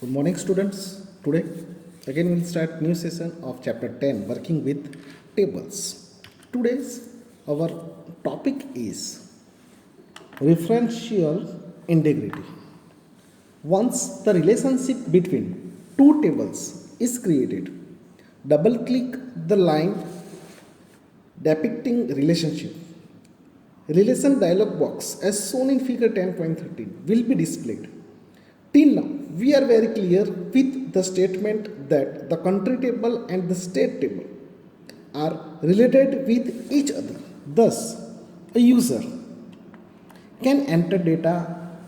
Good morning, students. Today, again, we'll start new session of chapter 10, working with tables. Today's our topic is referential integrity. Once the relationship between two tables is created, double click the line depicting relationship. Relation dialog box as shown in figure 10.13 will be displayed. Till now, we are very clear with the statement that the country table and the state table are related with each other. Thus, a user can enter data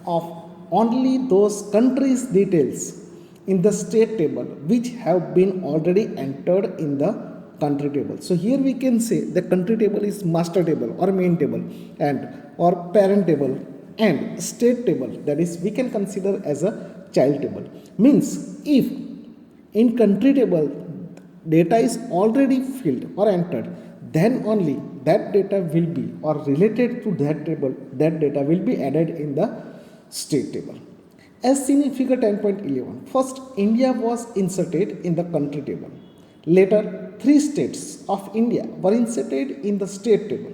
of only those countries' details in the state table which have been already entered in the country table. So here we can say the country table is master table or main table and or parent table and state table, that is we can consider as a child table. Means if in country table data is already filled or entered, then only that data will be or related to that table, that data will be added in the state table. As seen in figure 10.11, first India was inserted in the country table. Later, 3 states of India were inserted in the state table.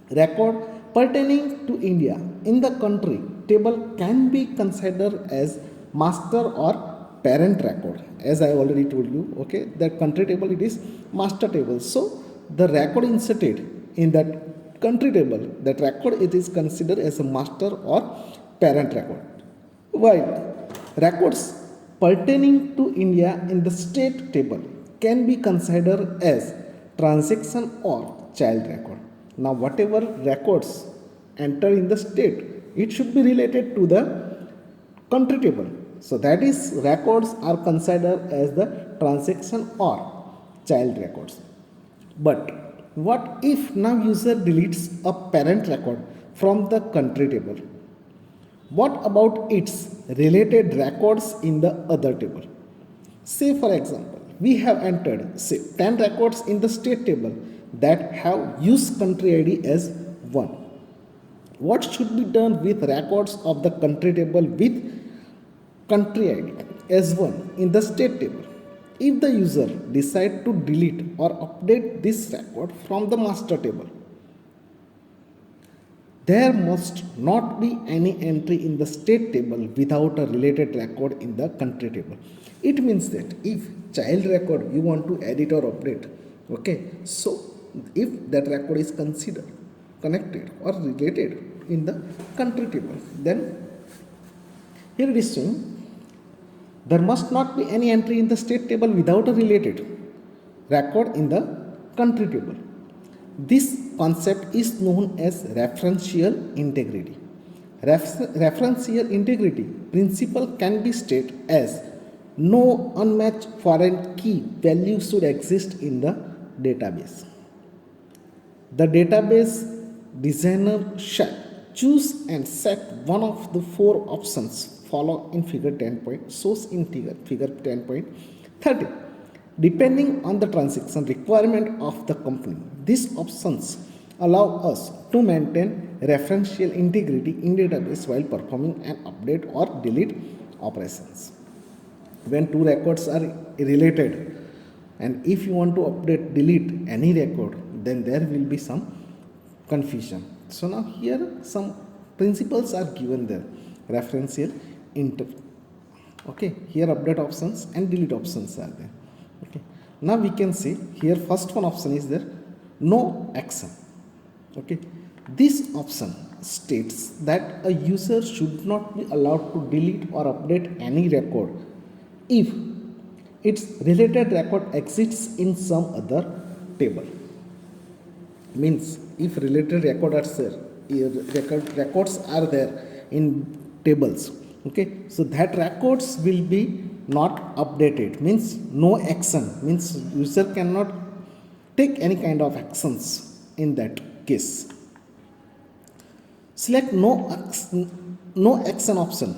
Record pertaining to India in the country table can be considered as master or parent record. As I already told you, okay, that country table it is master table. So the record inserted in that country table, that record it is considered as a master or parent record. While records pertaining to India in the state table can be considered as transaction or child record. Now whatever records enter in the state, it should be related to the country table. So that is records are considered as the transaction or child records. But what if now user deletes a parent record from the country table? What about its related records in the other table? Say for example, we have entered say 10 records in the state table that have use country ID as 1. What should be done with records of the country table with country ID as 1 in the state table? If the user decide to delete or update this record from the master table, there must not be any entry in the state table without a related record in the country table. It means that if child record you want to edit or update, okay, so if that record is considered connected or related in the country table, then here it is saying there must not be any entry in the state table without a related record in the country table. This concept is known as referential integrity. Referential integrity principle can be stated as no unmatched foreign key value should exist in the database. The database designer shall choose and set one of the 4 options follow in figure 10 point shows in figure 10.30 depending on the transaction requirement of the company. These options allow us to maintain referential integrity in database while performing an update or delete operations. When 2 records are related and if you want to update delete any record, then there will be some confusion. So now here some principles are given there. Referential integrity. Okay, here update options and delete options are there. Okay, now we can see here first one option is there, no action. Okay, this option states that a user should not be allowed to delete or update any record if its related record exists in some other table. Means if related records are there in tables, okay, so that records will be not updated. Means no action, means user cannot take any kind of actions in that case. Select no action option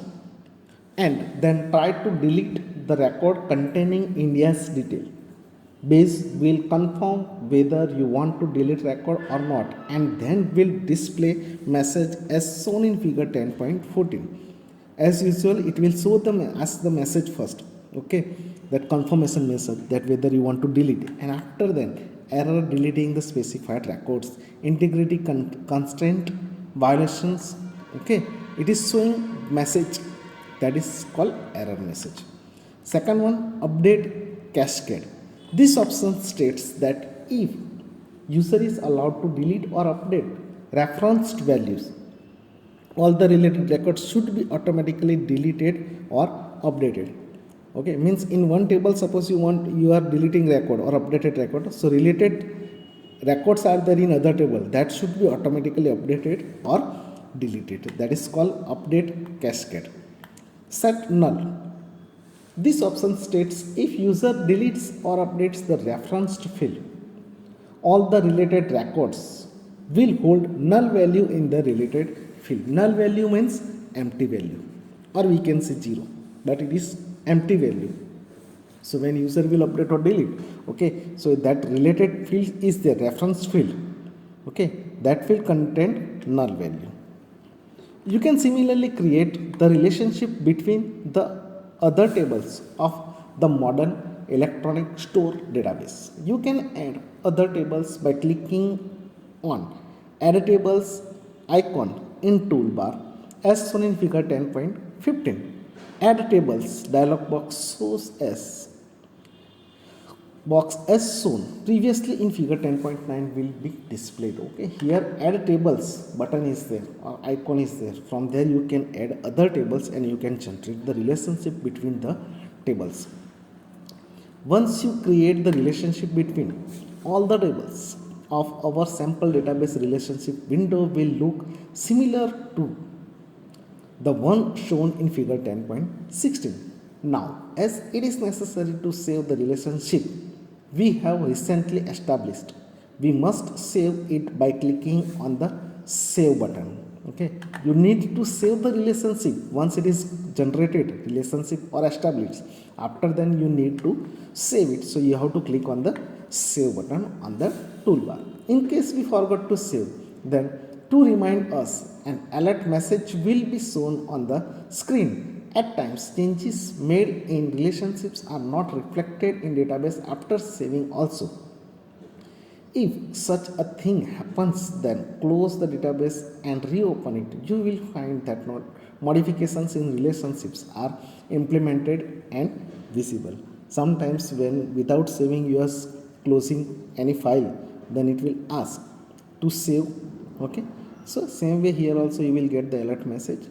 and then try to delete the record containing India's detail. Base will confirm whether you want to delete record or not and then will display message as shown in figure 10.14. As usual, it will show them as the message first, okay, that confirmation message that whether you want to delete, and after then error deleting the specified records, integrity constraint violations, okay, it is showing message that is called error message. Second one, update cascade. This option states that if user is allowed to delete or update referenced values, all the related records should be automatically deleted or updated. Okay, means in one table, suppose you are deleting record or updated record, so related records are there in other table, that should be automatically updated or deleted. That is called update cascade. Set null. This option states if user deletes or updates the referenced field, all the related records will hold null value in the related field. Null value means empty value, or we can say zero, but it is empty value. So when user will update or delete, okay, so that related field is the reference field, okay, that field contain null value. You can similarly create the relationship between the other tables of the modern electronic store database. You can add other tables by clicking on add tables icon in toolbar as shown in figure 10.15. Add tables dialog box as shown previously in figure 10.9 will be displayed. Okay, here add tables button is there or icon is there. From there you can add other tables and you can generate the relationship between the tables. Once you create the relationship between all the tables of our sample database, relationship window will look similar to the one shown in figure 10.16. Now, as it is necessary to save the relationship we have recently established, we must save it by clicking on the save button. Okay, you need to save the relationship once it is generated relationship or established. After then you need to save it, so you have to click on the save button on the toolbar. In case we forgot to save, then to remind us, an alert message will be shown on the screen. At times, changes made in relationships are not reflected in database after saving also. If such a thing happens, then close the database and reopen it. You will find that modifications in relationships are implemented and visible. Sometimes when without saving you are closing any file, then it will ask to save. Okay, so same way here also you will get the alert message.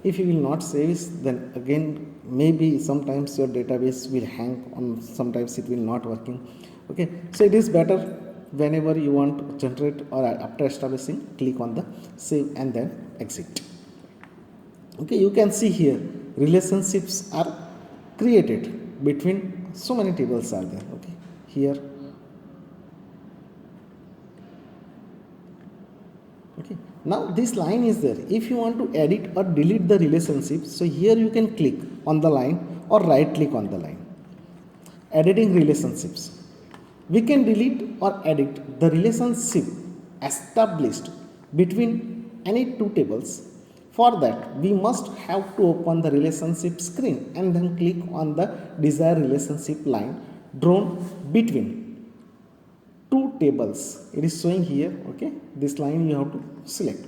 If you will not save it, then again maybe sometimes your database will hang on, sometimes it will not working. Okay, so it is better whenever you want to generate or after establishing, click on the save and then exit. Okay, you can see here relationships are created between so many tables are there. Okay, here. Okay, now this line is there. If you want to edit or delete the relationship, so here you can click on the line or right click on the line. Editing relationships. We can delete or edit the relationship established between any two tables. For that, we must have to open the relationship screen and then click on the desired relationship line drawn between two tables. It is showing here. Okay, this line you have to select.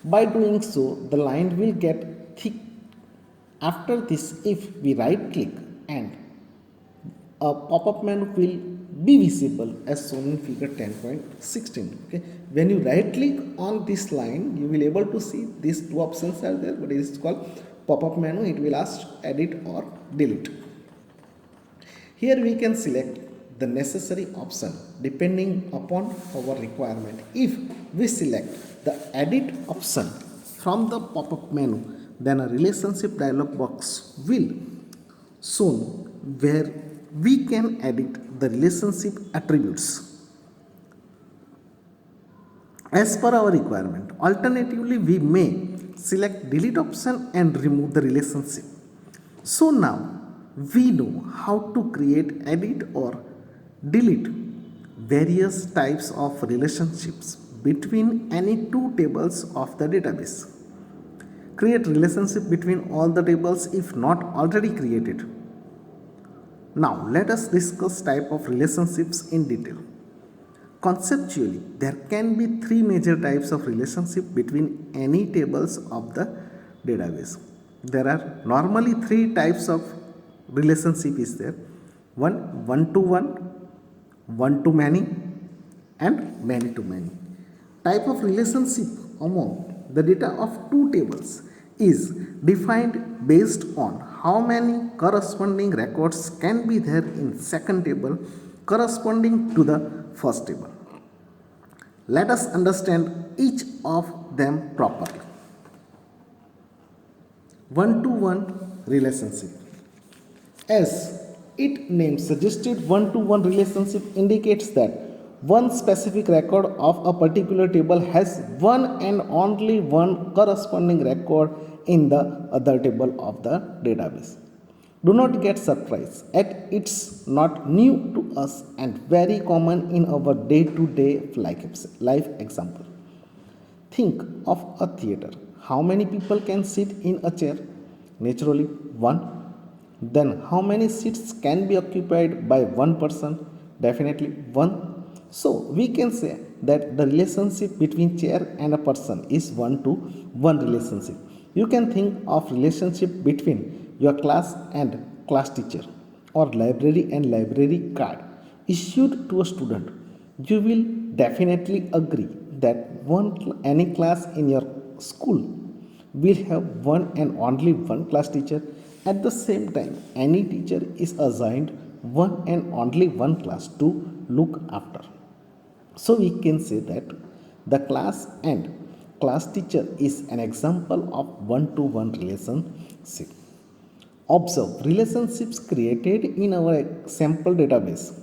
By doing so, the line will get thick. After this, if we right click, and a pop-up menu will be visible as shown in figure 10.16. Okay, when you right click on this line, you will able to see these two options are there, but it is called pop-up menu. It will ask edit or delete. Here we can select the necessary option depending upon our requirement. If we select the edit option from the pop-up menu, then a relationship dialog box will shown where we can edit the relationship attributes as per our requirement. Alternatively, we may select delete option and remove the relationship. So now we know how to create, edit or delete various types of relationships between any two tables of the database. create relationship between all the tables if not already created. Now let us discuss type of relationships in detail. Conceptually, there can be three major types of relationship between any tables of the database. There are normally three types of relationship is there. One to one to many, and many to many. Type of relationship among the data of two tables is defined based on how many corresponding records can be there in second table corresponding to the first table. Let us understand each of them properly. One to one relationship. As its name suggested, one to one relationship indicates that one specific record of a particular table has one and only one corresponding record in the other table of the database. Do not get surprised, as it's not new to us and very common in our day-to-day life example. Think of a theater. How many people can sit in a chair? Naturally, one. Then, how many seats can be occupied by one person? Definitely, one. So, we can say that the relationship between chair and a person is one to one relationship. You can think of relationship between your class and class teacher, or library and library card issued to a student. You will definitely agree that any class in your school will have one and only one class teacher. At the same time, any teacher is assigned one and only one class to look after. So we can say that the class and class teacher is an example of one to one relationship. Observe relationships created in our sample database.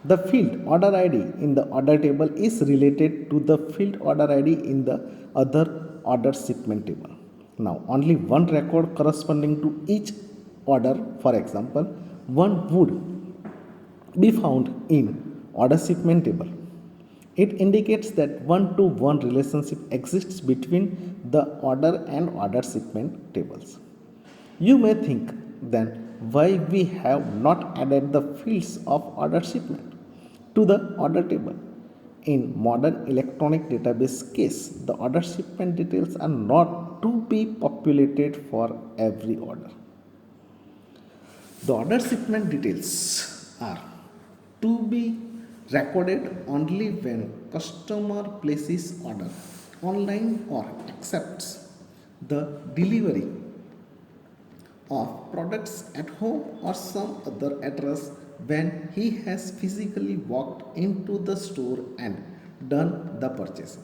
The field order ID in the order table is related to the field order ID in the other order shipment table. Now, only one record corresponding to each order, for example, one would be found in order shipment table. It indicates that one to one relationship exists between the order and order shipment tables. You may think then why we have not added the fields of order shipment to the order table. In modern electronic database case, the order shipment details are not to be populated for every order. The order shipment details are to be recorded only when customer places order online or accepts the delivery of products at home or some other address when he has physically walked into the store and done the purchase.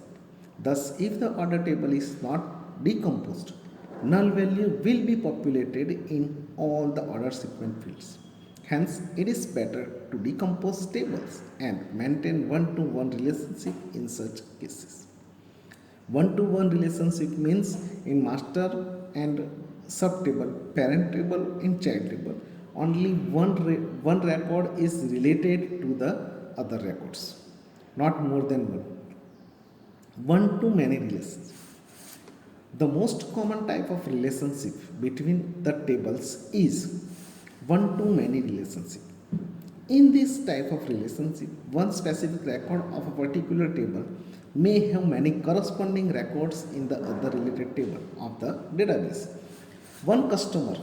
Thus, if the order table is not decomposed, null value will be populated in all the order shipment fields. Hence, it is better to decompose tables and maintain one-to-one relationship in such cases. One-to-one relationship means in master and sub table, parent table, in child table, only one record is related to the other records, not more than one. One to many relationship. The most common type of relationship between the tables is one to many relationship. In this type of relationship, one specific record of a particular table may have many corresponding records in the other related table of the database. One customer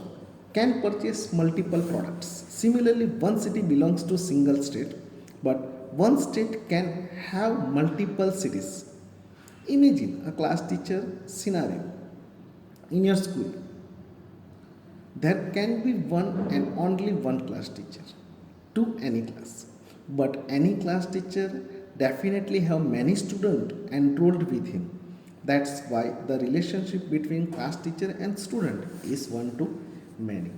can purchase multiple products. Similarly, one city belongs to a single state, but one state can have multiple cities. Imagine a class teacher scenario in your school. There can be one and only one class teacher to any class, but any class teacher definitely have many students enrolled with him. That's why the relationship between class teacher and student is one to many.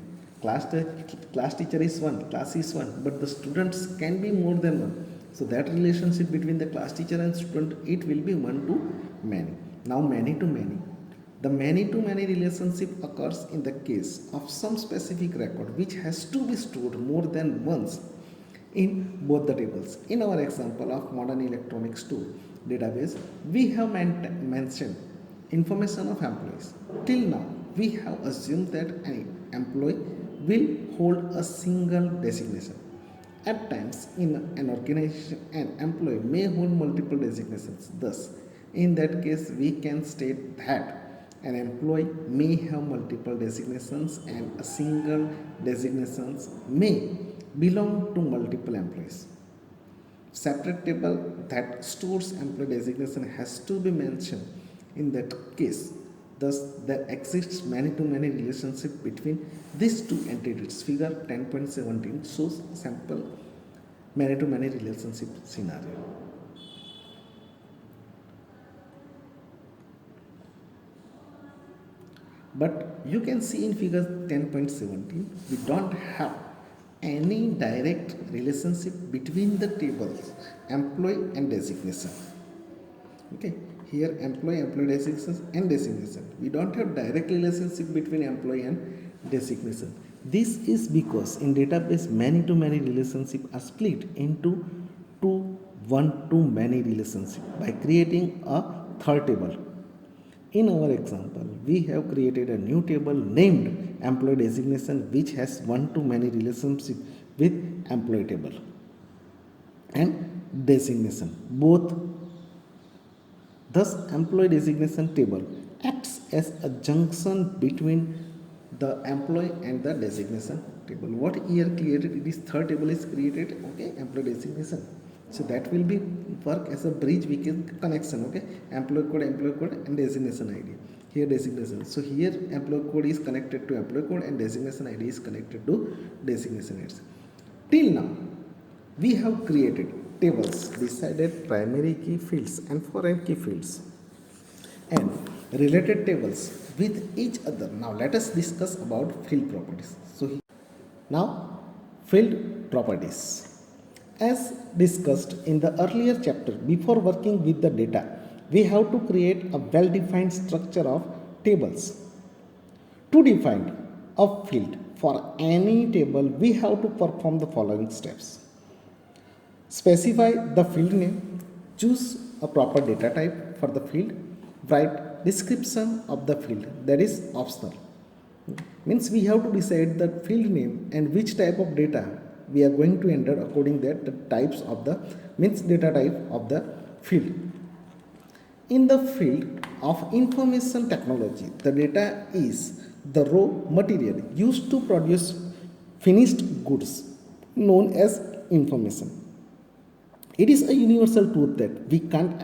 Class teacher is one, class is one, but the students can be more than one. So that relationship between the class teacher and student, it will be one to many. Now many to many. The many to many relationship occurs in the case of some specific record which has to be stored more than once in both the tables. In our example of modern electronics 2 database, we have mentioned Information of employees. Till now, we have assumed that an employee will hold a single designation. At times, in an organization, an employee may hold multiple designations. Thus, in that case, we can state that an employee may have multiple designations and a single designations may belong to multiple employees. Separate table that stores employee designation has to be mentioned in that case. Thus, there exists many-to-many relationship between these two entities. Figure 10.17 shows sample many-to-many relationship scenario. But you can see in figure 10.17, we don't have any direct relationship between the tables employee and designation. Okay, here employee designation and designation. We don't have direct relationship between employee and designation. This is because in database many to many relationship are split into two one to many relationship by creating a third table. In our example, we have created a new table named employee designation which has one to many relationship with employee table and designation. Both thus employee designation table acts as a junction between the employee and the designation table. What here created, this third table is created, okay, employee designation. So that will be work as a bridge between connection, okay, employee code and designation ID. Here designation. So here employee code is connected to employee code and designation ID is connected to designation ID. Till now, we have created tables, decided primary key fields and foreign key fields and related tables with each other. Now let us discuss about field properties. So now field properties. As discussed in the earlier chapter, before working with the data, we have to create a well-defined structure of tables. To define a field for any table, we have to perform the following steps. Specify the field name, choose a proper data type for the field, write description of the field, that is optional. Means we have to decide the field name and which type of data we are going to enter according that the types of the means data type of the field. In the field of information technology, the data is the raw material used to produce finished goods known as information. It is a universal truth that we can't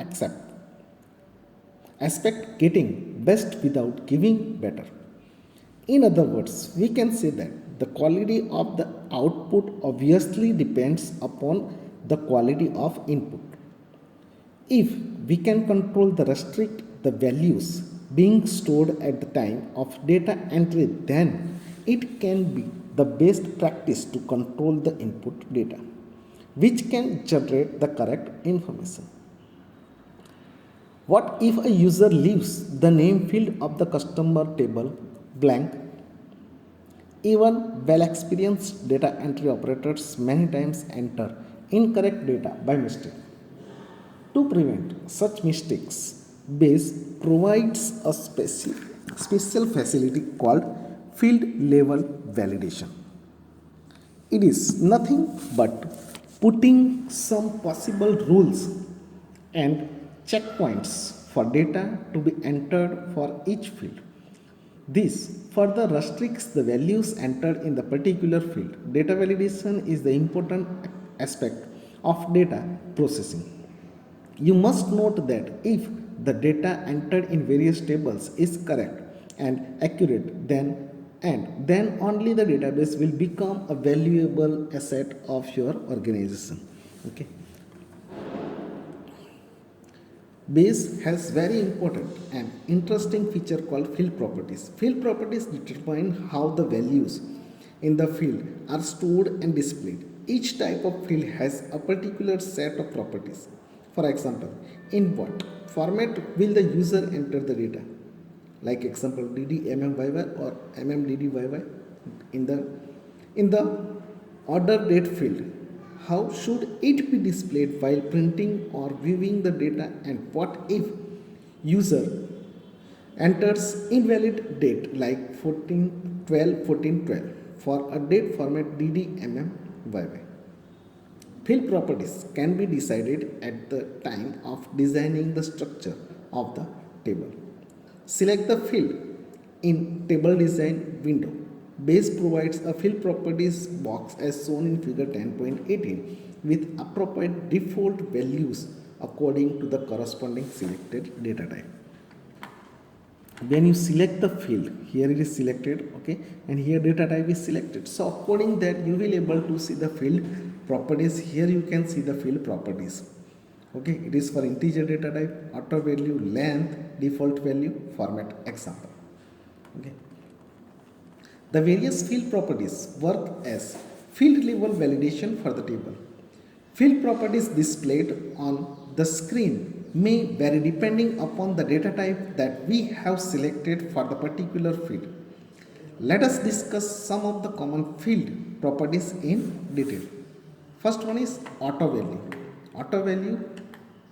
expect getting best without giving better. In other words, we can say that the quality of the output obviously depends upon the quality of input. If we can control the restrict the values being stored at the time of data entry, then it can be the best practice to control the input data, which can generate the correct information. What if a user leaves the name field of the customer table blank? Even well experienced data entry operators many times enter incorrect data by mistake. To prevent such mistakes, Base provides a special facility called field level validation. It is nothing but putting some possible rules and checkpoints for data to be entered for each field. This further restricts the values entered in the particular field. Data validation is the important aspect of data processing. You must note that if the data entered in various tables is correct and accurate, then only the database will become a valuable asset of your organization. Okay. Base has very important and interesting feature called field properties. Field properties determine how the values in the field are stored and displayed. Each type of field has a particular set of properties. For example, in what format will the user enter the data? Like example DDMMYY or MMDDYY in the order date field. How should it be displayed while printing or viewing the data, and what if user enters invalid date like 14 12 14 12 for a date format DDMMYY. Field properties can be decided at the time of designing the structure of the table. Select the field in table design window. Base provides a field properties box as shown in figure 10.18 with appropriate default values according to the corresponding selected data type. When you select the field, here it is selected, okay, and here data type is selected, so according that you will able to see the field properties. Here you can see the field properties, okay. It is for integer data type, auto value, length, default value, format, example, okay. The various field properties work as field level validation for the table. Field properties displayed on the screen may vary depending upon the data type that we have selected for the particular field. Let us discuss some of the common field properties in detail. First one is auto value. Auto value,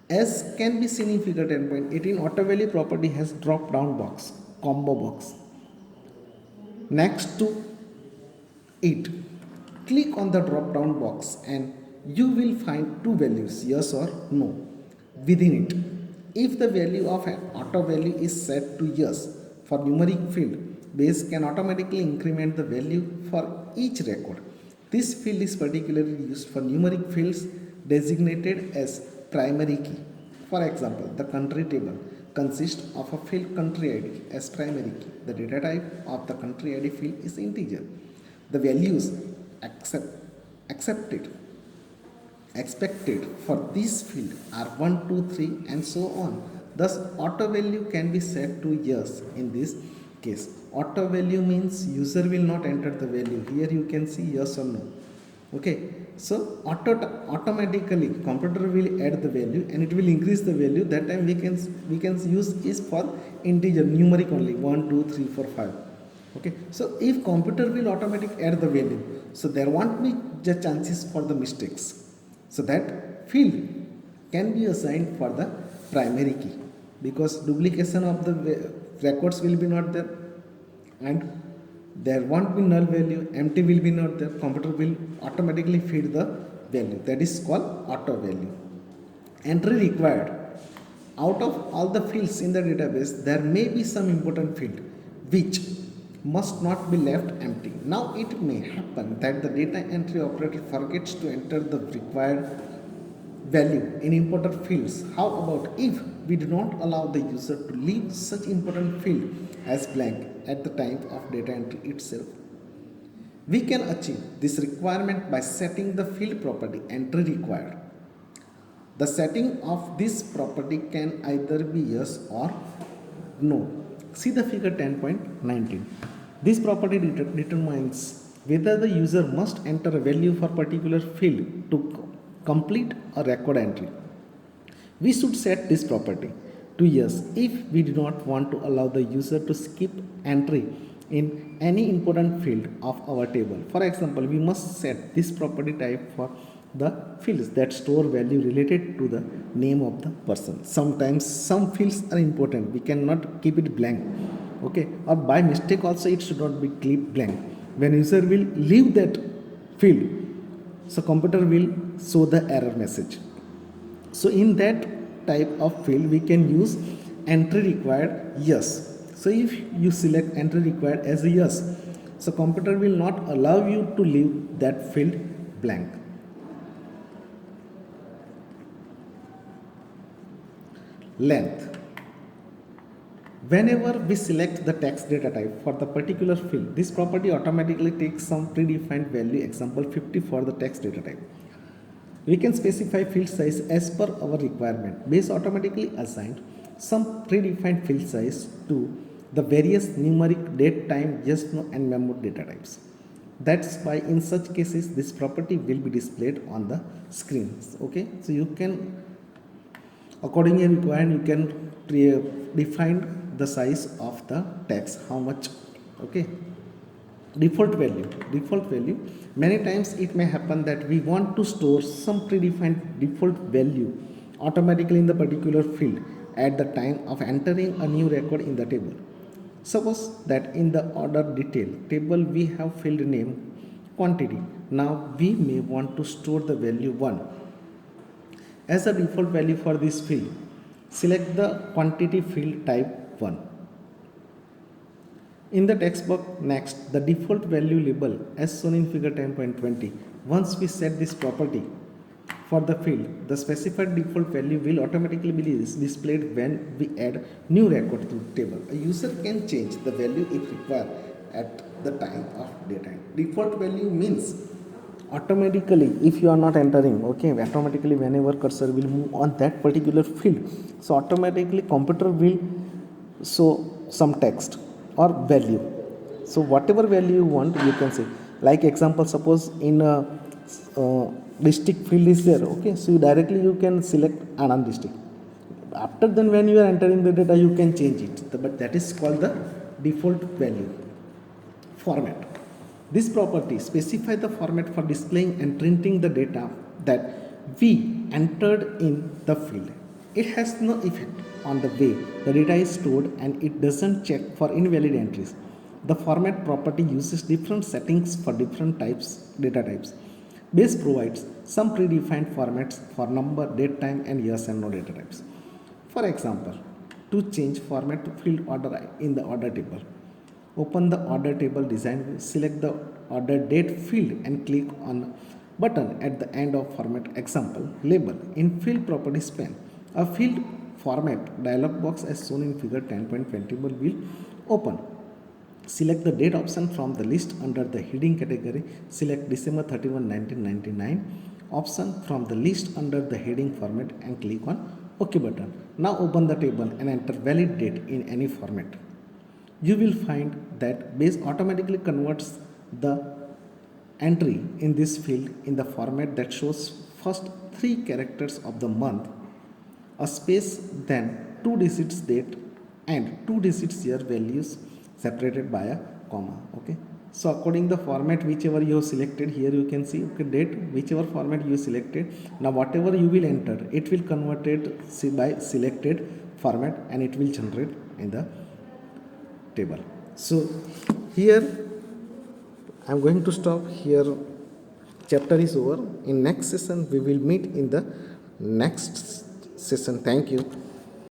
as can be seen in figure 10.18, auto value property has drop down box, combo box. Next to it, click on the drop down box and you will find two values, yes or no, within it. If the value of an auto value is set to yes for numeric field, base can automatically increment the value for each record. This field is particularly used for numeric fields designated as primary key. For example, the country table consists of a field country ID as primary key. The data type of the country ID field is integer. The values expected for this field are 1, 2, 3 and so on. Thus auto value can be set to yes in this case. Auto value means user will not enter the value. Here you can see yes or no. Okay, so automatically computer will add the value and it will increase the value. That time we can use is for integer numeric only 1, 2, 3, 4, 5. Okay, so if computer will automatically add the value, so there won't be the chances for the mistakes. So that field can be assigned for the primary key because duplication of the records will be not there and there won't be null value, empty will be not there. Computer will automatically feed the value. That is called auto value. Entry required. Out of all the fields in the database, there may be some important field which must not be left empty. Now it may happen that the data entry operator forgets to enter the required value in important fields. How about if we do not allow the user to leave such important field as blank at the time of data entry itself? We can achieve this requirement by setting the field property entry required. The setting of this property can either be yes or no. See the figure 10.19. This property determines whether the user must enter a value for particular field to complete a record entry. We should set this property to yes if we do not want to allow the user to skip entry in any important field of our table. For example, we must set this property type for the fields that store value related to the name of the person. Sometimes some fields are important, we cannot keep it blank, okay, or by mistake also it should not be kept blank. When user will leave that field, so computer will show the error message. So in that type of field we can use entry required yes. So if you select entry required as a yes, so computer will not allow you to leave that field blank. Length. Whenever we select the text data type for the particular field, this property automatically takes some predefined value, example 50 for the text data type. We can specify field size as per our requirement. Base automatically assigned some predefined field size to the various numeric, date, time, yes, no and memo data types. That's why in such cases this property will be displayed on the screen. Okay, so you can accordingly required you can define the size of the text, how much. Okay, default value, many times it may happen that we want to store some predefined default value automatically in the particular field. at the time of entering a new record in the table. Suppose that in the order detail table we have field name quantity. Now we may want to store the value 1 as a default value for this field. Select the quantity field type 1. In the text box next, the default value label as shown in figure 10.20. Once we set this property for the field, the specified default value will automatically be displayed when we add new record to the table. A user can change the value if required at the time of data. Default value means automatically if you are not entering, okay, automatically whenever cursor will move on that particular field, so automatically computer will show some text or value. So whatever value you want you can say, like example, suppose in a district field is there, okay, so directly you can select Anand district. After then when you are entering the data you can change it, but that is called the default value. Format. This property specifies the format for displaying and printing the data that we entered in the field. It has no effect on the way the data is stored and it doesn't check for invalid entries. The format property uses different settings for different data types. Base provides some predefined formats for number, date, time, and yes and no data types. For example, to change format to field order in the order table, open the order table design view, select the order date field and click on button at the end of format. Example, label. In field properties pane, a field format dialog box as shown in figure 10.20 will open. Select the date option from the list under the heading category. Select December 31, 1999 option from the list under the heading format and click on OK button. Now open the table and enter valid date in any format. You will find that base automatically converts the entry in this field in the format that shows first 3 characters of the month, a space, then 2 digits date and 2 digits year values separated by a comma. Okay, so according the format whichever you have selected, here you can see, okay, date, whichever format you selected, now whatever you will enter it will convert it by selected format and it will generate in the table. So here I am going to stop here. Chapter is over. In next session we will meet in the next session. Thank you.